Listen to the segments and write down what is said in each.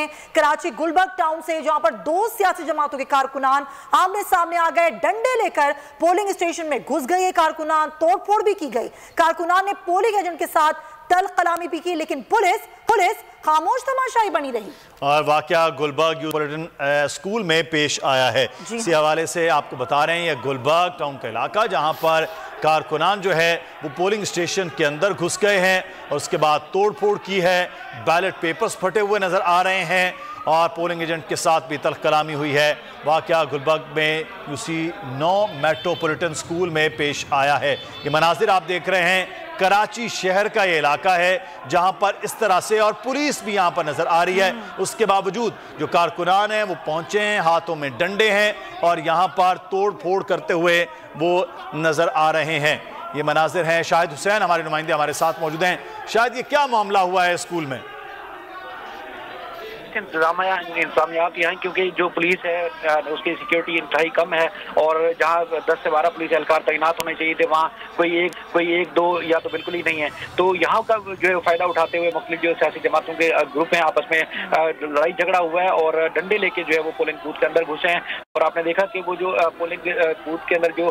हैं कराची गुलबर्ग टाउन से, जहां पर दो सियासी जमातों के कारकुनान आमने सामने आ गए। डंडे लेकर पोलिंग स्टेशन में घुस गए कारकुनान, तोड़फोड़ भी की गई। कारकुनान ने पोलिंग एजेंट के साथ तल कलामी भी की, लेकिन पुलिस खामोश तमाशाई बनी रही। और वाकया गुलबर्ग यूथ स्कूल में पेश आया है। इसी हवाले से आपको बता रहे हैं यह गुलबर्ग टाउन का इलाका, जहां पर कारकुनान जो है वो पोलिंग स्टेशन के अंदर घुस गए हैं और उसके बाद तोड़फोड़ की है। बैलेट पेपर्स फटे हुए नजर आ रहे हैं और पोलिंग एजेंट के साथ भी तल्ख कलामी हुई है। वाकया गुलबर्ग में UC 9 मेट्रोपॉलिटन स्कूल में पेश आया है। ये मनाजिर आप देख रहे हैं, कराची शहर का ये इलाका है जहां पर इस तरह से, और पुलिस भी यहां पर नजर आ रही है। उसके बावजूद जो कारकुनान हैं वो पहुंचे हैं, हाथों में डंडे हैं और यहां पर तोड़ फोड़ करते हुए वो नजर आ रहे हैं। ये मनाजिर हैं। शाहिद हुसैन हमारे नुमाइंदे हमारे साथ मौजूद हैं। शायद ये क्या मामला हुआ है स्कूल में? इंतजामियात यहाँ, क्योंकि जो पुलिस है उसकी सिक्योरिटी इंतहाई कम है और जहाँ 10 से 12 पुलिस एहलकार तैनात होने चाहिए थे वहाँ कोई एक दो या तो बिल्कुल ही नहीं है। तो यहाँ का जो है फायदा उठाते हुए मुख्तलिफ जो सियासी जमातों के ग्रुप हैं आपस में लड़ाई झगड़ा हुआ है और डंडे लेके जो है वो पोलिंग बूथ के अंदर घुसे हैं। और आपने देखा कि वो जो पोलिंग बूथ के अंदर जो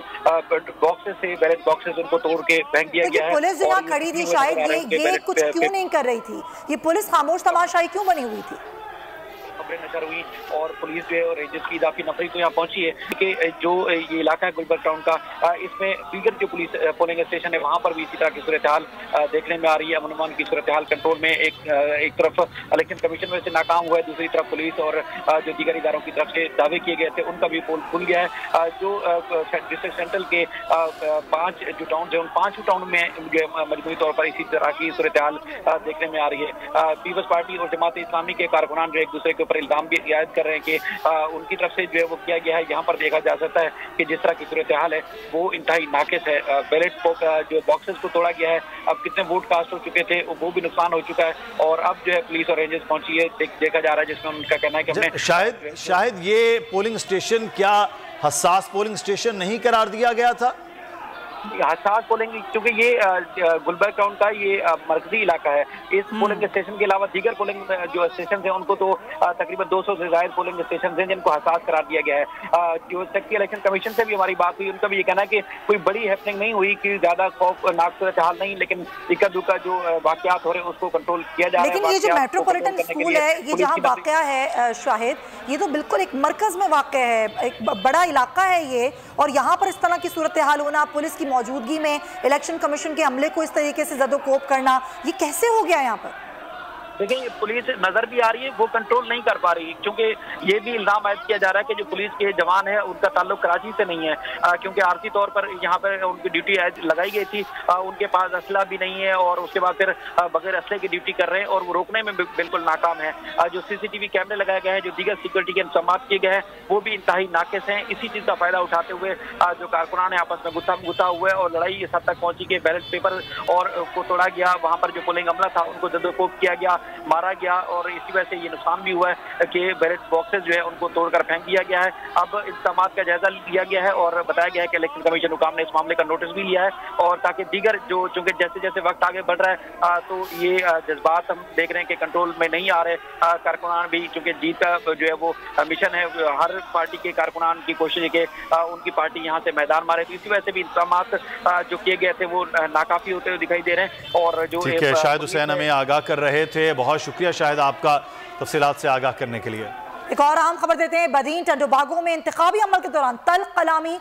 बॉक्सेस थे, बैलेट बॉक्सेस, उनको तोड़ के फेंक दिया गया है। पुलिस यहाँ खड़ी थी, शायद ये कुछ क्यों नहीं कर रही थी? ये पुलिस खामोश तमाशाई क्यों बनी हुई थी? खबरें नजर हुई और पुलिस जो है और रेंजर्स की इजाफी नफरी तो यहाँ पहुंची है कि जो ये इलाका है गुलबर्ग टाउन का, इसमें दीगर जो पुलिस पोलिंग स्टेशन है वहाँ पर भी इसी तरह की सूरत हाल देखने में आ रही है। अमन की सूरत हाल कंट्रोल में एक तरफ इलेक्शन कमीशन में से नाकाम हुआ है, दूसरी तरफ पुलिस और जो दीगर इदारों की तरफ से दावे किए गए थे उनका भी पोल खुल गया है। जो डिस्ट्रिक्ट सेंट्रल के 5 जो टाउन है उन 5 टाउन में मजबूरी तौर पर इसी तरह की सूरत हाल देखने में आ रही है। पीपल्स पार्टी और जमात इस्लामी के कारकुनान जो एक दूसरे के ऊपर इल्जाम भी आयद कर रहे हैं कि उनकी तरफ से जो है वो किया गया है। यहाँ पर देखा जा सकता है कि जिस तरह की सूरत हाल है वो इंतहाई नाकिस है। बैलेट जो बॉक्सेस को तोड़ा गया है, अब कितने वोट कास्ट हो चुके थे वो भी नुकसान हो चुका है और अब जो है पुलिस और रेंजर्स पहुंची है, देखा जा रहा है, जिसमें उनका कहना है कि हमने शायद ये पोलिंग स्टेशन क्या हसास पोलिंग स्टेशन नहीं करार दिया गया था? हसास पोलिंग, क्योंकि ये गुलबर्ग टाउन का ये मरकजी इलाका है। इस पोलिंग स्टेशन के अलावा दीगर पोलिंग जो स्टेशन हैं उनको तो तकरीबन 200 से ज्यादा पोलिंग स्टेशन हैं जिनको हसास करार दिया गया है। जो सेक्रेटरी इलेक्शन कमीशन से भी हमारी बात हुई, उनका भी ये कहना है कि कोई बड़ी हैपनिंग नहीं हुई, कि ज्यादा खौफनाक सूरत हाल नहीं, लेकिन इक्का दुक्का जो वाकयात हो रहे हैं उसको कंट्रोल किया जा रहा है। लेकिन ये जो मेट्रोपॉलिटन स्कूल है, ये जहाँ वाकया है शाहिद, ये तो बिल्कुल एक मरकज में वाकया है, एक बड़ा इलाका है ये, और यहाँ पर इस तरह की सूरत हाल होना, पुलिस की मौजूदगी में इलेक्शन कमीशन के हमले को इस तरीके से ज़दोकोब करना, ये कैसे हो गया यहाँ पर? देखिए, पुलिस नजर भी आ रही है, वो कंट्रोल नहीं कर पा रही, क्योंकि ये भी इल्जाम आयद किया जा रहा है कि जो पुलिस के जवान है उनका ताल्लुक कराची से नहीं है, क्योंकि आर्थिक तौर पर यहाँ पर उनकी ड्यूटी लगाई गई थी, उनके पास असला भी नहीं है और उसके बाद फिर बगैर असले की ड्यूटी कर रहे हैं और वो रोकने में बिल्कुल नाकाम है। जो CCTV कैमरे लगाए गए हैं, जो दीगर सिक्योरिटी के इंतजाम किए गए हैं, वो भी इंतहाई नाकिस हैं। इसी चीज का फायदा उठाते हुए जो कारकुनान है आपस में गुत्था हुआ है और लड़ाई इस हद तक पहुंची कि बैलेट पेपर और को तोड़ा गया, वहां पर जो पोलिंग अमला था उनको जदोकोब किया गया, मारा गया और इसी वजह से ये नुकसान भी हुआ है कि बैलेट बॉक्सेस जो है उनको तोड़कर फेंक दिया गया है। अब इंतजाम का जायजा लिया गया है और बताया गया है कि इलेक्शन कमीशन हुकाम ने इस मामले का नोटिस भी लिया है, और ताकि दीगर जो, चूंकि जैसे जैसे वक्त आगे बढ़ रहा है तो ये जज्बात हम देख रहे हैं कि कंट्रोल में नहीं आ रहे। कारकुनान भी, चूंकि जीत का जो है वो मिशन है, हर पार्टी के कारकुनान की कोशिश है कि उनकी पार्टी यहाँ से मैदान मारे, तो इसी वजह से भी इंतजाम जो किए गए थे वो नाकाफी होते हुए दिखाई दे रहे हैं। और जो शाहिद हुसैन हमें आगाह कर रहे थे, बहुत शुक्रिया शाहिद आपका तफसीलात से आगाह करने के लिए। एक और अहम खबर देते हैं, बदीन टंडोबागो में इंतखाबी अमल के दौरान तल कलामी